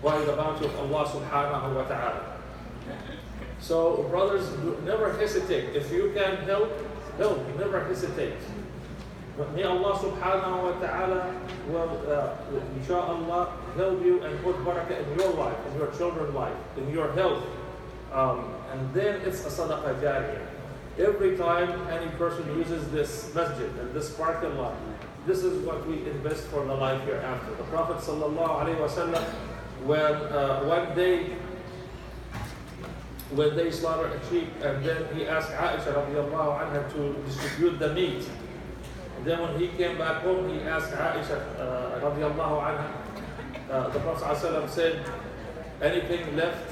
by the bounty of Allah subhanahu wa ta'ala. So brothers, never hesitate. If you can help, never hesitate. But may Allah subhanahu wa ta'ala will, inshallah, help you and put barakah in your life, in your children's life, in your health. And then it's a sadaqah jariyah. Every time any person uses this masjid and this parking lot, this is what we invest for the life hereafter. The Prophet sallallahu alaihi wasallam, when one day, when they slaughtered a sheep, and then he asked Aisha radiallahu anha to distribute the meat. And then when he came back home, he asked Aisha radiallahu anha, the Prophet ﷺ said, anything left?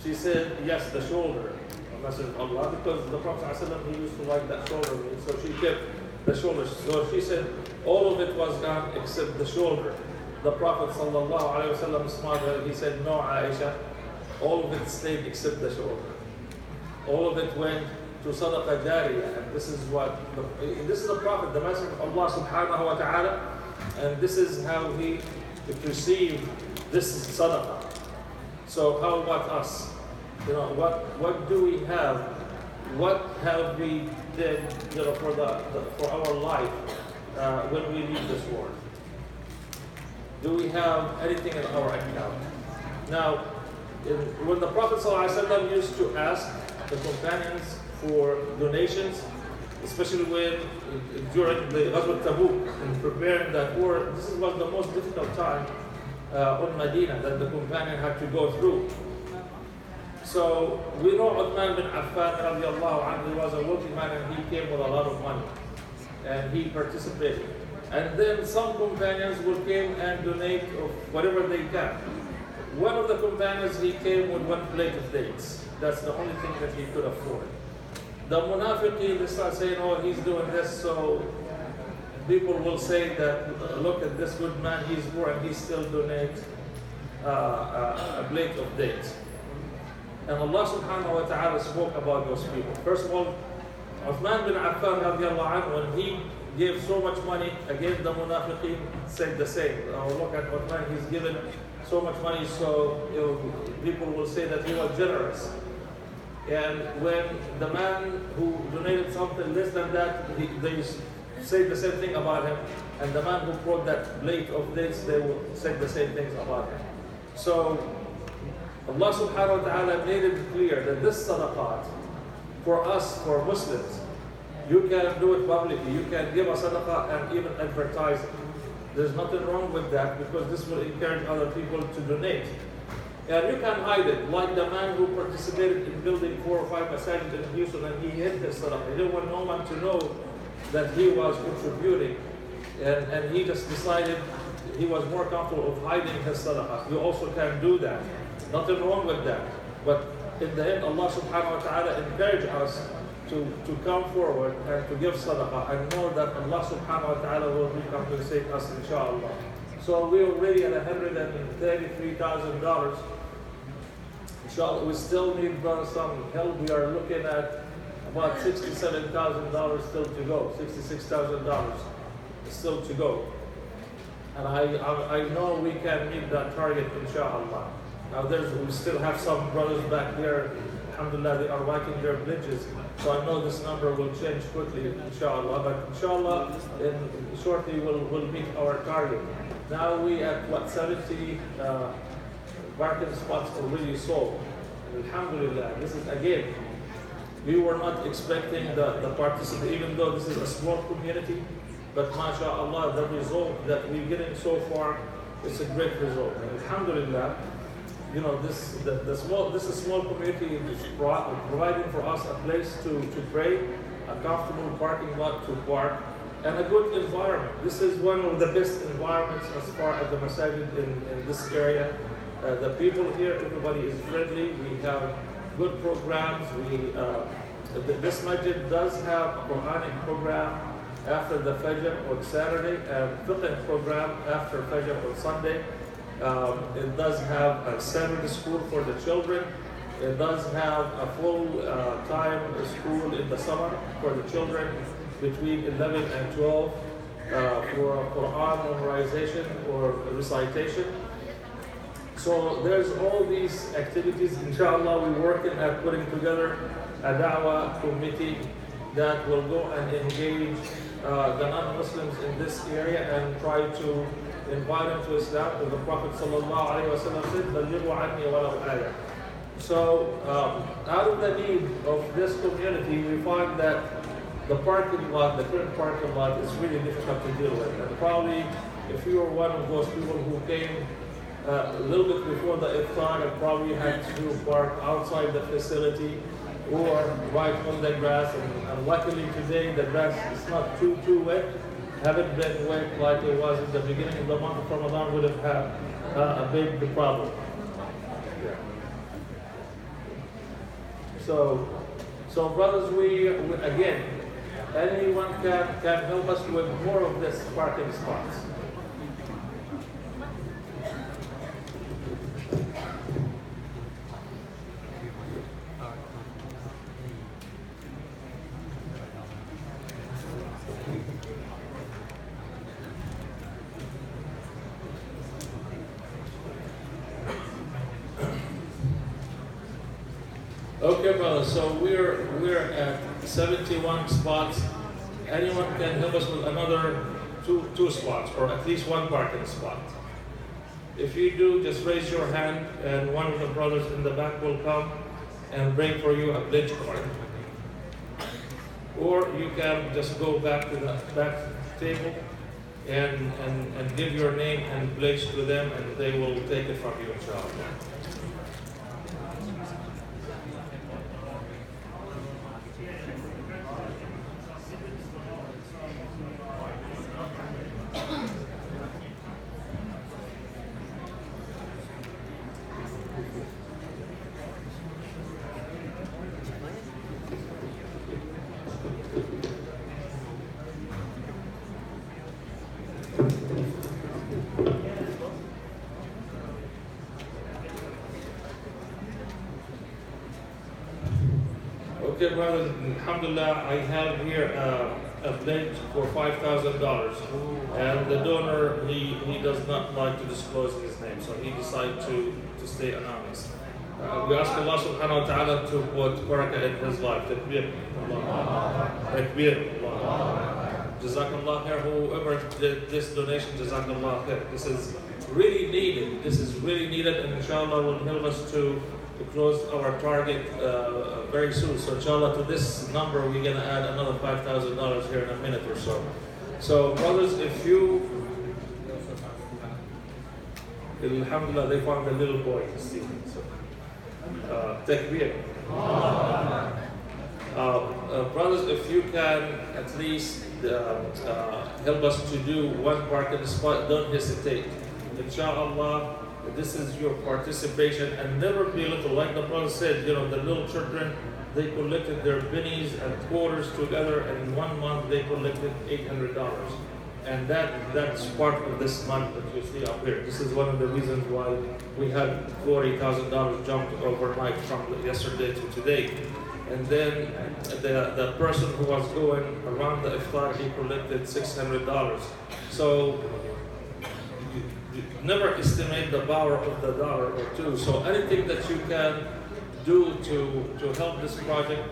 She said, yes, the shoulder. The Messenger of Allah, because the Prophet ﷺ, he used to like that shoulder meat, so she kept the shoulder. So she said, all of it was gone except the shoulder. The Prophet ﷺ smiled at her. He said, no, Aisha, all of it stayed except the shoulder. All of it went to sadaqah jariyah, and this is the Prophet, the Messenger of Allah subhanahu wa ta'ala, and this is how he received this sadaqah. So how about us? You know, what do we have? What have we did, you know, for our life when we leave this world? Do we have anything in our account? Now, when the Prophet ﷺ used to ask the companions for donations, especially during the Ghazwat Tabuk and preparing that war, this was the most difficult time on Medina that the companion had to go through. So we know Uthman bin Affan radiallahu anhu, he was a wealthy man and he came with a lot of money and he participated. And then some companions would came and donate of whatever they can. One of the companions, he came with one plate of dates. That's the only thing that he could afford. The munafiqeen, they start saying, oh, he's doing this, so people will say that, look at this good man, he's poor and he still donates a plate of dates. And Allah subhanahu wa ta'ala spoke about those people. First of all, Uthman bin Affan radiallahu anhu, when he gave so much money, again the munafiqeen said the same. Oh, look at Uthman, he's given so much money, so people will say that he was generous. And when the man who donated something less than that, they say the same thing about him. And the man who brought that plate of dates, they will say the same things about him. So Allah subhanahu wa ta'ala made it clear that this sadaqat, for us, for Muslims, you can do it publicly. You can give a sadaqah and even advertise it. There's nothing wrong with that because this will encourage other people to donate. And you can hide it, like the man who participated in building 4 or 5 masajid in Houston and he hid his sadaqah. He didn't want no one to know that he was contributing. And he just decided he was more comfortable of hiding his sadaqah. You also can do that. Nothing wrong with that. But in the end, Allah subhanahu wa ta'ala encouraged us to come forward and to give sadaqah and know that Allah subhanahu wa ta'ala will recompensate us, inshallah. So we're already at $133,000. Inshallah, we still need some help. We are looking at about $67,000 still to go, $66,000 still to go. And I know we can meet that target, inshallah. Now we still have some brothers back there, alhamdulillah, they are writing their pledges. So I know this number will change quickly, inshallah. But inshallah, shortly we'll meet our target. Now we at 70 parking spots already sold. And alhamdulillah, this is again, we were not expecting the participation, even though this is a small community. But mashallah, the result that we're getting so far, it's a great result. And alhamdulillah, you know, this small community is providing for us a place to pray, a comfortable parking lot to park, and a good environment. This is one of the best environments as far as the masajid in this area. The people here, everybody is friendly. We have good programs. This masjid does have a Quranic program after the Fajr on Saturday and fiqh program after Fajr on Sunday. It does have a Saturday school for the children. It does have a full-time school in the summer for the children between 11 and 12 for Quran memorization or recitation. So there's all these activities. Inshallah, we're working at putting together a da'wah committee that will go and engage the non-Muslims in this area and try to invite them to Islam. As the Prophet ﷺ said, "Ballighu anni walau ayah." So out of the need of this community, we find that the parking lot, the current parking lot, is really difficult to deal with. And probably, if you were one of those people who came a little bit before the iftar and probably had to park outside the facility or right on the grass, and luckily today the grass is not too wet. Haven't been wet like it was in the beginning of the month of Ramadan, would have had a big problem. Yeah. So brothers, we again, anyone can help us with more of this parking spots. Okay, brother. So we're at 71 spots. Anyone can help us with another two spots, or at least one parking spot. If you do, just raise your hand, and one of the brothers in the back will come and bring for you a pledge card. Or you can just go back to the back table and give your name and pledge to them, and they will take it from you, inshallah. Okay, brothers, alhamdulillah, I have here a pledge for $5,000. And the donor, he does not like to disclose his name, so he decided to stay anonymous. We ask Allah subhanahu wa ta'ala to put barakah in his life. Takbir. Takbir. Jazakallah khair. Whoever did this donation, Jazakallah khair. This is really needed. This is really needed, and inshallah will help us to close our target very soon. So inshallah, to this number, we're going to add another $5,000 here in a minute or so. So brothers, if you, alhamdulillah, they found a little boy, Stephen. So, takbir. Brothers, if you can at least help us to do one parking spot, don't hesitate. Inshallah, this is your participation, and never be little. Like the brother said, you know, the little children, they collected their pennies and quarters together, and in 1 month they collected $800. And that's part of this month that you see up here. This is one of the reasons why we had $40,000 jumped overnight from yesterday to today. And then the person who was going around the iftar, he collected $600. So never estimate the power of the dollar or two. So anything that you can do to help this project,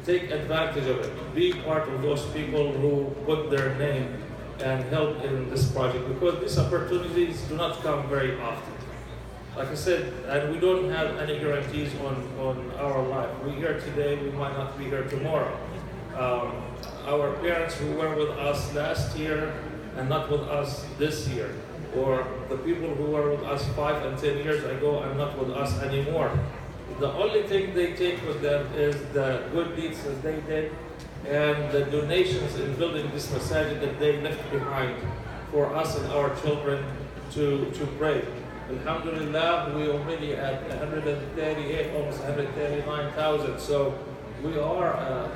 take advantage of it. Be part of those people who put their name and help in this project, because these opportunities do not come very often. Like I said, and we don't have any guarantees on our life. We're here today, we might not be here tomorrow. Our parents who were with us last year and not with us this year, or the people who were with us 5 and 10 years ago and not with us anymore. The only thing they take with them is the good deeds that they did and the donations in building this masajid that they left behind for us and our children to pray. Alhamdulillah, we already at 138, almost 139,000. So we are,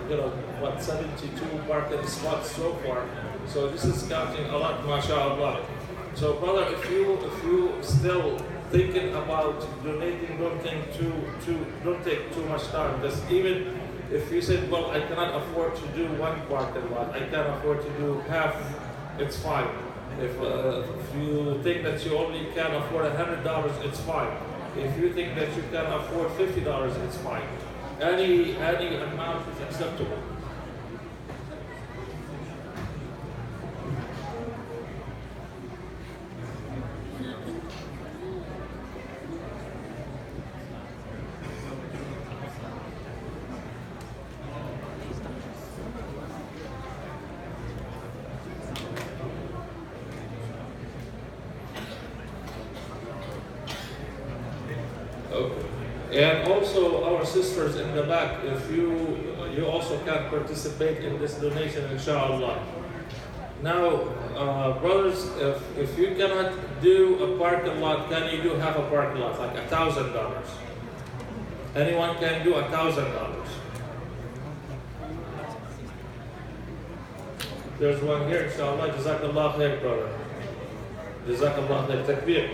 72 parking spots so far. So this is counting a lot, mashallah. So brother, if you still thinking about donating, don't take too much time. Just even if you said, well, I cannot afford to do one parking lot, I can afford to do half, it's fine. If you think that you only can afford $100, it's fine. If you think that you can afford $50, it's fine. Any amount is acceptable. Okay. And also our sisters in the back, if you also can participate in this donation, inshallah. Now, brothers, if you cannot do a parking lot, can you do half a parking lot, like $1,000? Anyone can do $1,000. There's one here, inshallah. Jazakallah khair, brother. Jazakallah khair. Takbir.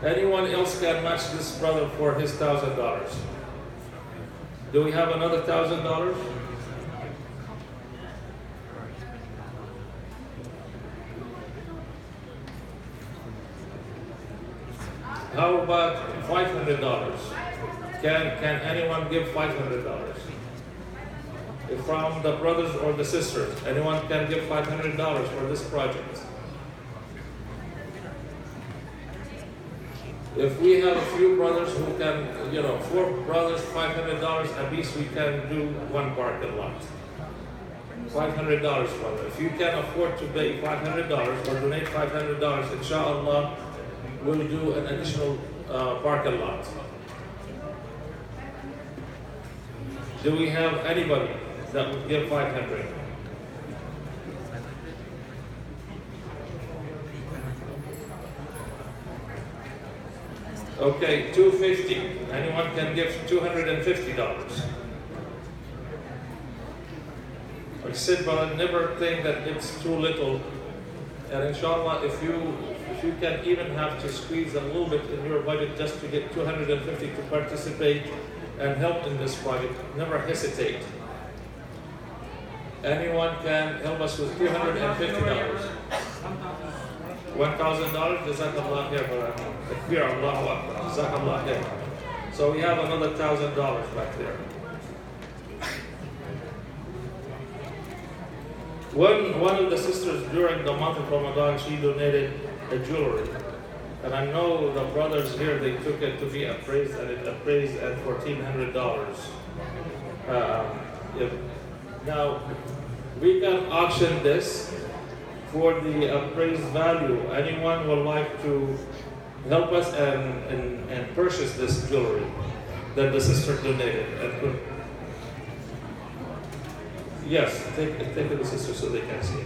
Anyone else can match this brother for his $1,000? Do we have another $1,000? How about $500? Can anyone give $500? From the brothers or the sisters, anyone can give $500 for this project? If we have a few brothers who can, 4 brothers, $500, at least we can do one parking lot. $500, brother. If you can afford to pay $500 or donate $500, inshallah, we'll do an additional parking lot. Do we have anybody that would give $500? Okay, $250. Anyone can give $250. I said, but never think that it's too little. And inshallah, if you can even have to squeeze a little bit in your budget just to get $250 to participate and help in this project, never hesitate. Anyone can help us with $250. $1,000, Jazakallah khair, Takbir, Allahu Akbar, Jazakallah khair. So we have another $1,000 back there. One of the sisters during the month of Ramadan, she donated a jewelry. And I know the brothers here, they took it to be appraised, and it appraised at $1,400. Now, we can auction this for the appraised value. Anyone would like to help us and purchase this jewelry that the sister donated? Yes, take it to the sister so they can see.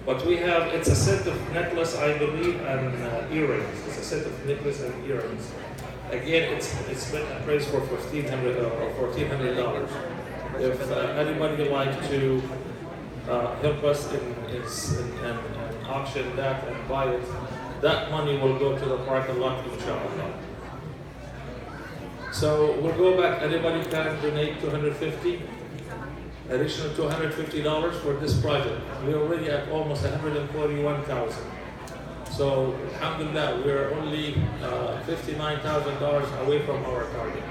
But we have, it's a set of necklace, I believe, and earrings. It's a set of necklace and earrings. Again, it's been appraised for $1,400 or $1,400. If anybody would like to help us and auction that and buy it, that money will go to the parking lot, inshallah. So we'll go back. Anybody can donate $250, additional $250 for this project. We're already at almost $141,000. So alhamdulillah, we're only $59,000 away from our target.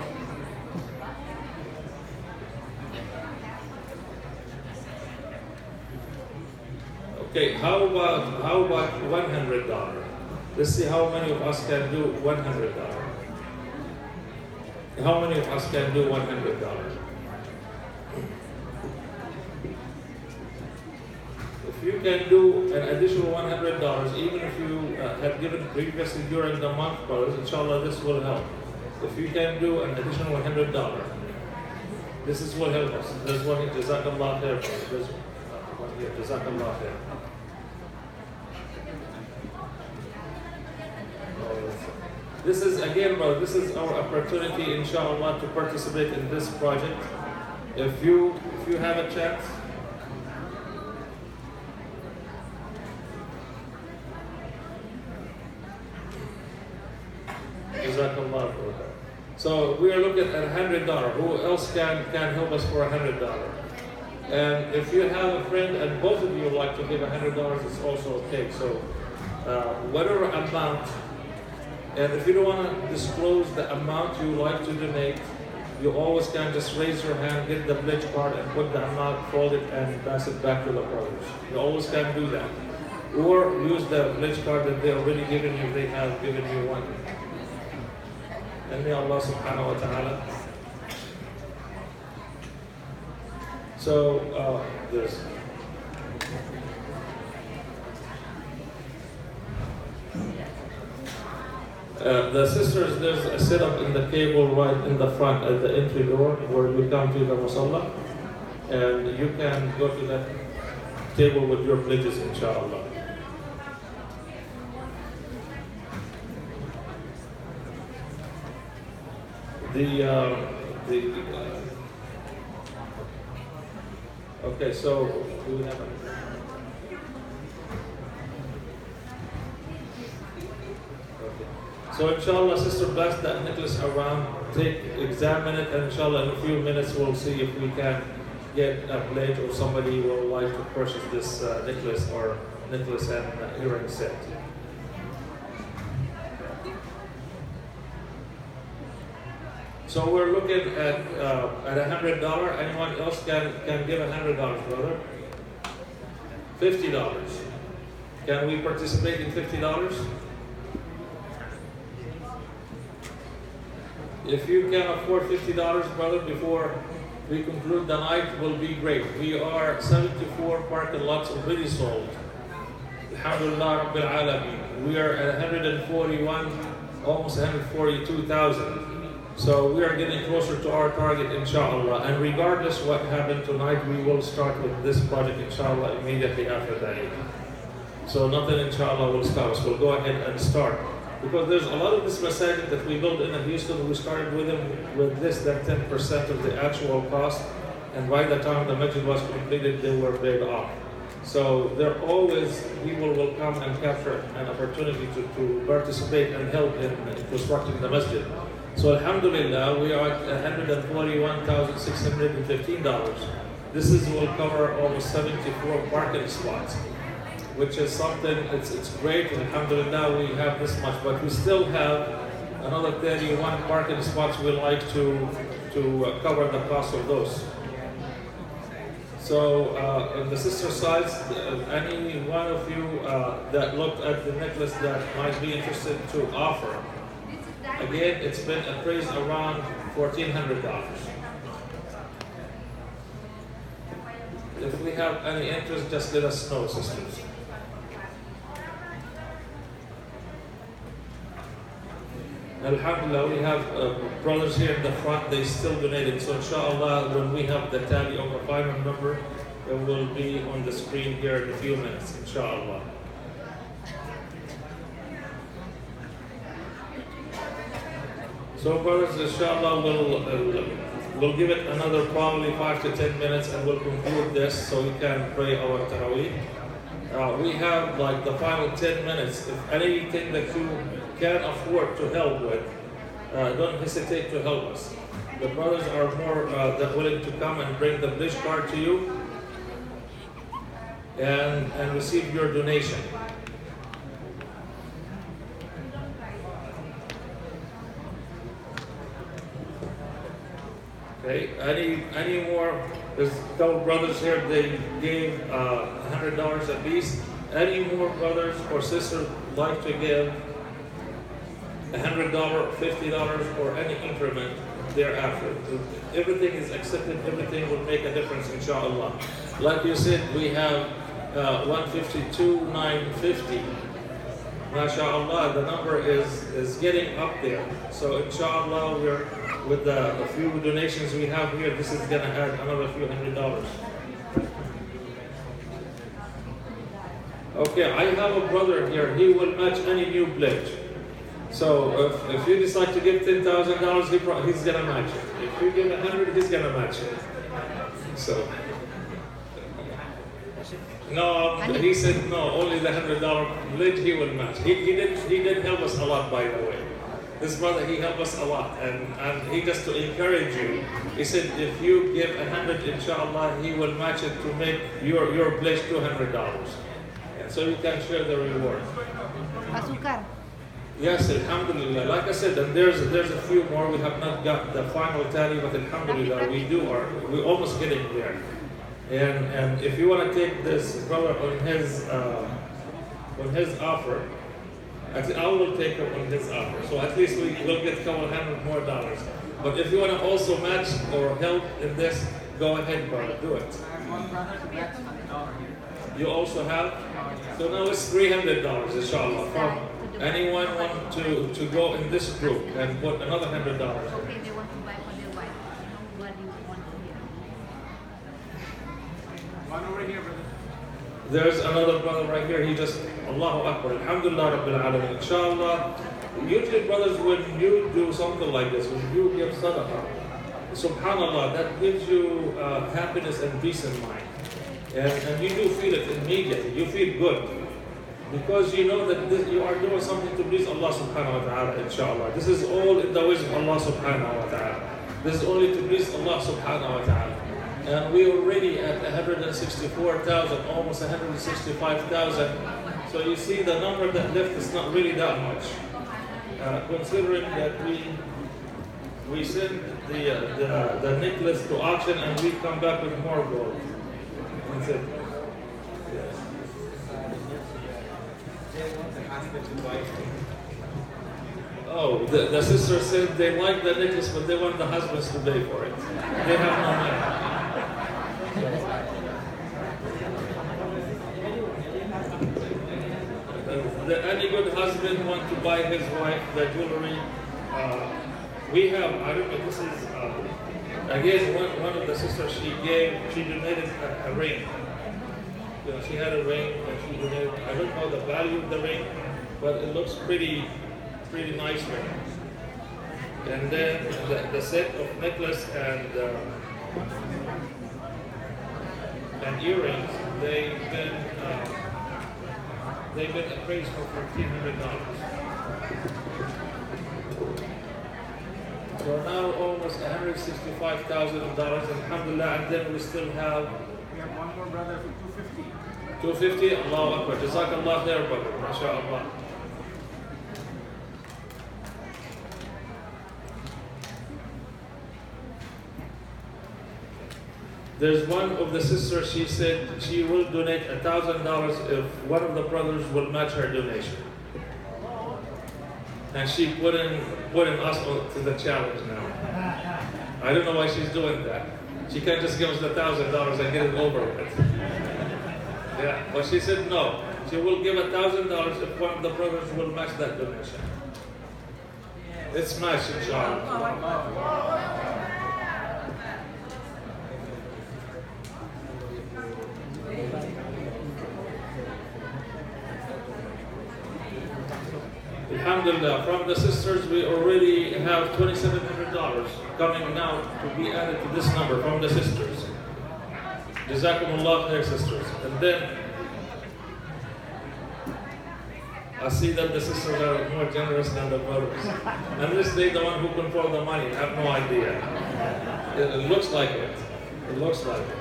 Okay, how about $100? Let's see how many of us can do $100. How many of us can do $100? If you can do an additional $100, even if you had given previously during the month, brothers, inshallah, this will help. If you can do an additional $100, this will help us. There's one here, Jazakallah khair. There's one here, Jazakallah khair. This is, again, brother, this is our opportunity, inshallah, to participate in this project. If you have a chance, Jazakallah. So we are looking at $100. Who else can help us for $100? And if you have a friend and both of you like to give $100, it's also okay. So whatever amount, and if you don't want to disclose the amount you like to donate, you always can just raise your hand, get the pledge card, and put the amount, fold it, and pass it back to the brothers. You always can do that. Or use the pledge card that they already given you, they have given you one. And may Allah subhanahu wa ta'ala. So, there's. The sisters, there's a setup in the cable right in the front at the entry door where you come to the musalla, and you can go to that table with your pledges, inshallah. Okay, so do we have a So inshallah, sister, pass that necklace around, examine it, and inshallah in a few minutes we'll see if we can get a pledge or somebody will like to purchase this necklace and earring set. So we're looking at $100. Anyone else can give $100, brother? $50. Can we participate in $50? If you can afford $50, brother, before we conclude the night, will be great. We are 74 parking lots already sold. Alhamdulillah Rabbil Alameen. We are at 141, almost 142,000. So we are getting closer to our target, inshallah. And regardless what happened tonight, we will start with this project, inshallah, immediately after that. So nothing, inshallah, will stop us. We'll go ahead and start. Because there's a lot of this masajid that we built in Houston, we started with them with less than 10% of the actual cost, and by the time the masjid was completed, they were paid off. So there always people will come and capture an opportunity to participate and help in constructing the masjid. So alhamdulillah, we are at $141,615. This will cover almost 74 parking spots, which is something, it's great, alhamdulillah we have this much, but we still have another 31 parking spots we like to cover the cost of those. So on the sister sides, any one of you that looked at the necklace that might be interested to offer, again, it's been appraised around $1,400. If we have any interest, just let us know, sisters. Alhamdulillah, we have brothers here in the front, they still donated. So inshallah, when we have the tally of the final number, it will be on the screen here in a few minutes, inshallah. So brothers, inshallah, we'll give it another probably 5 to 10 minutes and we'll conclude this so we can pray our Taraweeh. We have like the final 10 minutes. If anything that you can afford to help with, don't hesitate to help us. The brothers are more than willing to come and bring the pledge card to you and receive your donation. Okay, any more? There's a couple brothers here, they gave $100 at least. Any more brothers or sisters like to give $100, $50, or any increment thereafter? Everything is accepted, everything will make a difference, inshallah. Like you said, we have 152,950. MashaAllah, the number is getting up there. So inshallah, we're with the few donations we have here, this is gonna add another few $100. Okay, I have a brother here, he will match any new pledge. So if you decide to give $10,000, he's gonna match it. If you give 100, he's gonna match it. So, no, he said no, only the $100 pledge he will match. He did help us a lot, by the way. This brother, he helped us a lot, and he just to encourage you, he said if you give 100, inshallah, he will match it to make your pledge $200. And so you can share the reward. Azúcar. Yes, alhamdulillah. Like I said, and there's a few more. We have not got the final tally, but alhamdulillah, we're almost getting there. And if you want to take this brother on his offer, I will take him on his offer. So at least we will get a couple $100 more. But if you want to also match or help in this, go ahead, brother, do it. You also have? So now it's $300, inshallah. From anyone want to go in this group and put another $100. Okay, they want to buy for their wife. Nobody wants to hear. One over here, brother. There's another brother right here. He just, Allahu Akbar, Alhamdulillah Rabbil Alameen. Inshallah, usually brothers, when you do something like this, when you give sadaqah, subhanallah, that gives you happiness and peace in mind. And you do feel it immediately. You feel good. Because you know that you are doing something to please Allah subhanahu wa ta'ala, inshallah. This is all in the wisdom of Allah subhanahu wa ta'ala. This is only to please Allah subhanahu wa ta'ala. And we are already at 164,000, almost 165,000. So you see the number that left is not really that much. Considering that we send the necklace to auction and we come back with more gold. That's it. Yes. Oh, the sister said they like the necklace, but they want the husbands to pay for it. They have no money. Any good husband want to buy his wife the jewelry? We have, I don't know, this is, again, one of the sisters, she donated a ring. You know, she had a ring and she donated, I don't know the value of the ring, but it looks pretty nice ring. And then the set of necklace and earrings, they've been appraised for $1,400. So now almost $165,000, alhamdulillah, and then we still have. We have one more brother for 250. 250, Allahu Akbar, Jazakallah khair, brother, mashallah. There's one of the sisters, she said she will donate $1,000 if one of the brothers will match her donation. And she put in us to the challenge now. I don't know why she's doing that. She can't just give us the $1,000 and get it over with. Yeah, but she said no. She will give $1,000 if one of the brothers will match that donation. It's matched, inshallah. Alhamdulillah, from the sisters we already have $2,700 coming now to be added to this number from the sisters. Jazakumullah khair, sisters. And then I see that the sisters are more generous than the brothers. Unless they're the one who control the money, I have no idea. It looks like it. It looks like it.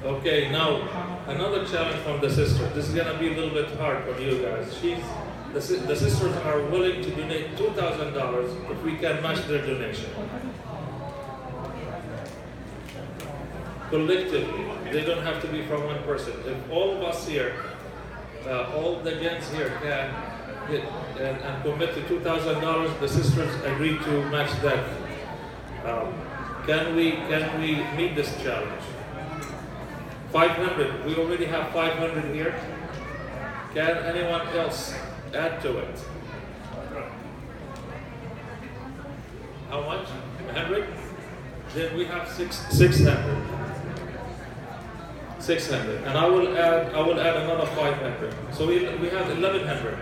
Okay, now another challenge from the sister. This is gonna be a little bit hard for you guys. The sisters are willing to donate $2,000 if we can match their donation. Collectively, they don't have to be from one person. If all of us here, all the gents here can get and commit to $2,000, the sisters agree to match that. Can we meet this challenge? 500. We already have 500 here. Can anyone else add to it? How much? 100? Then we have 600. 600. And I will add another 500. So we have 1,100.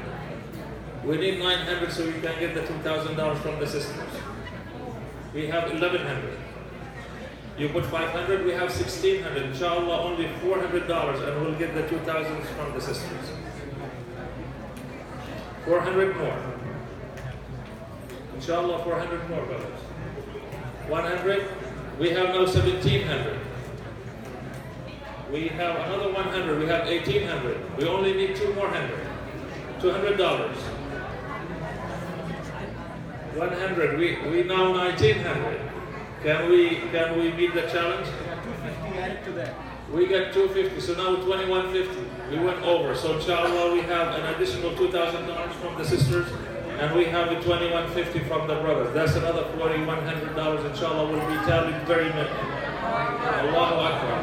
We need 900 so we can get the $2,000 from the sisters. we have 1100. You put 500, we have 1600. Inshallah, only $400, and we'll get the 2000s from the sisters. 400 more. Inshallah, 400 more, brothers. 100, we have now 1700. We have another 100, we have 1800. We only need two more hundred. $200. 100, we now 1900. Can we meet the challenge? We got 250 added to that. We got 250, so now 2150. We went over. So inshallah we have an additional $2,000 from the sisters, and we have a 2150 from the brothers. That's another $4,100. Inshallah will be tallied very minute. Allahu Akbar.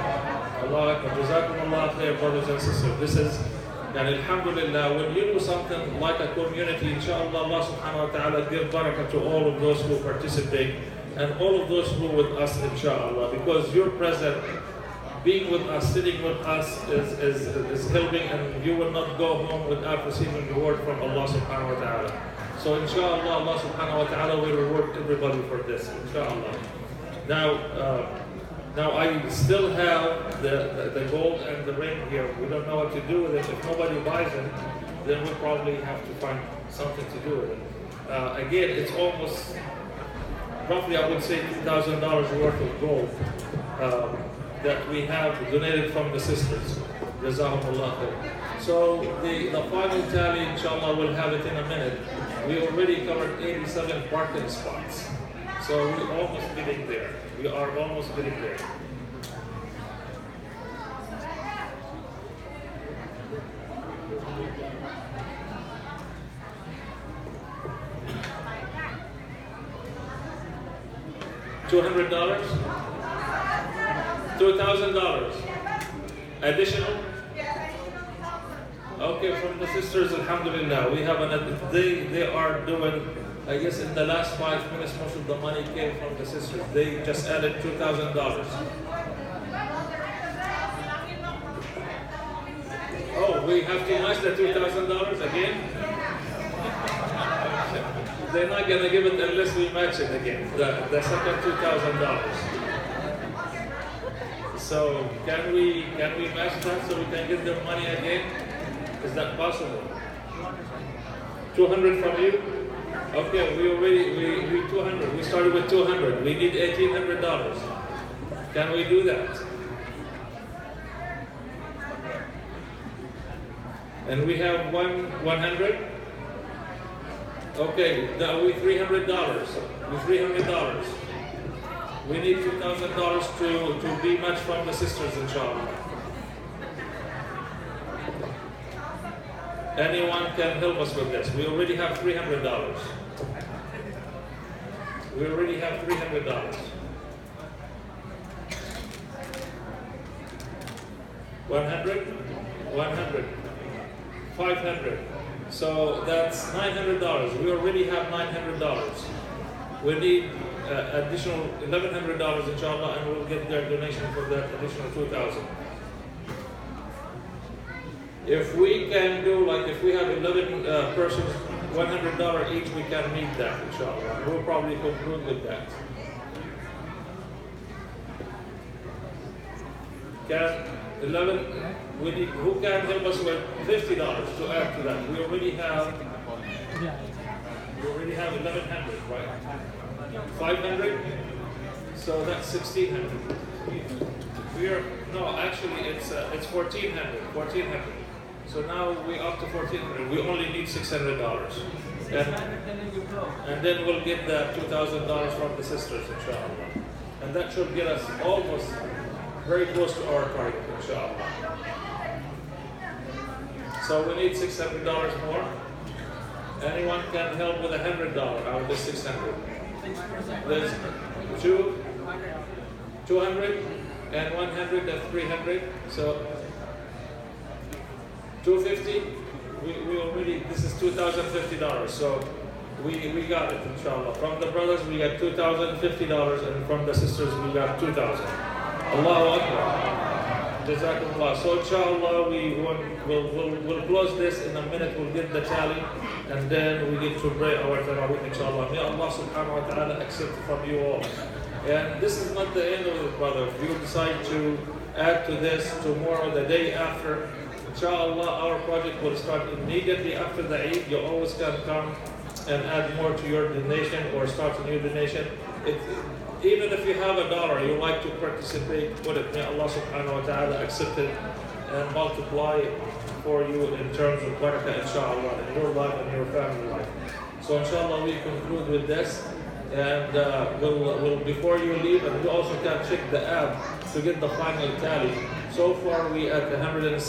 Allahu Akbar. Jazakumullah khair, brothers and sisters. This is, and alhamdulillah, when you do something like a community, inshallah Allah subhanahu wa ta'ala give barakah to all of those who participate and all of those who are with us, inshallah, because you're present, being with us, sitting with us is helping, and you will not go home without receiving reward from Allah subhanahu wa ta'ala. So inshallah Allah subhanahu wa ta'ala will reward everybody for this, inshallah. Now I still have the gold and the ring here. We don't know what to do with it. If nobody buys it, then we'll probably have to find something to do with it. Again, it's almost, roughly I would say $2,000 worth of gold that we have donated from the sisters. Jazakumullah khair. So the final tally, inshallah, we'll have it in a minute. We already covered 87 parking spots. So we're almost getting there. We are almost getting there. $200? $2,000 additional? Okay, from the sisters, alhamdulillah, we have they are doing, I guess in the last 5 minutes, most of the money came from the sisters. They just added $2,000. Oh, we have to match the $2,000 again? They're not going to give it unless we match it again, the second $2,000. So can we match that so we can get their money again? Is that possible? 200 from you? Okay, we 200. We started with 200. We need $1,800. Can we do that? And we have 100. Okay, we $300. We $300. We need $2,000 to be matched from the sisters, inshallah. Anyone can help us with this. We already have $300. We already have $300. 100, 100, 500. So that's $900. We already have $900. We need additional $1,100, inshallah, and we'll get their donation for that additional $2,000. If we can do, like, if we have 11 persons, $100 each, we can meet that, inshallah. We'll probably conclude with that. Can 11? We need, who can help us with $50 to add to that? We already have 1,100, right? 500. So that's 1,600. Actually it's 1,400. 1,400. So now we up to 1,400. We only need $600. And then we'll get the $2,000 from the sisters, inshallah. And that should get us almost very close to our target, inshallah. So we need $600 more. Anyone can help with $100 out of the 600. There's 200 and 100, that's 300. So 250. We already, this is $2,050. So we got it, inshallah. From the brothers we got $2,050, and from the sisters we got $2,000. Allahu Akbar. Jazakumullah. So inshallah we'll close this in a minute. We'll get the tally and then we get to pray our Taraweeh inshallah. May Allah subhanahu wa ta'ala accept from you all. And this is not the end of it, brother. If you decide to add to this tomorrow, the day after, inshallah our project will start immediately after the Eid. You always can come and add more to your donation or start a new donation. Even if you have $1 you like to participate, put it. May Allah subhanahu wa ta'ala accept it and multiply it for you in terms of barakah inshallah in your life and your family life. So inshallah we conclude with this, and we'll before you leave, and you also can check the app to get the final tally. So far we at 170,000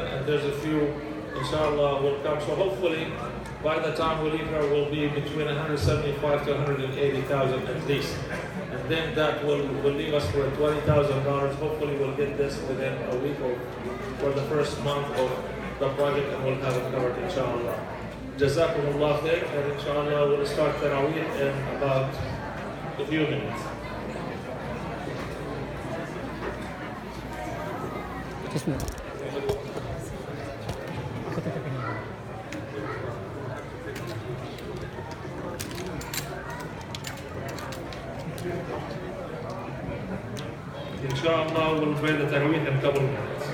and there's a few inshallah will come. So hopefully by the time we leave here, we'll be between 175 to 180,000 at least. And then that will leave us with $20,000. Hopefully we'll get this within a week or for the first month of the project, and we'll have it covered inshallah. Jazakumullah khair, and inshallah we'll start Taraweeh in about a few minutes. Just a minute. Inshallah we'll pray the Taraweeh in a couple of minutes.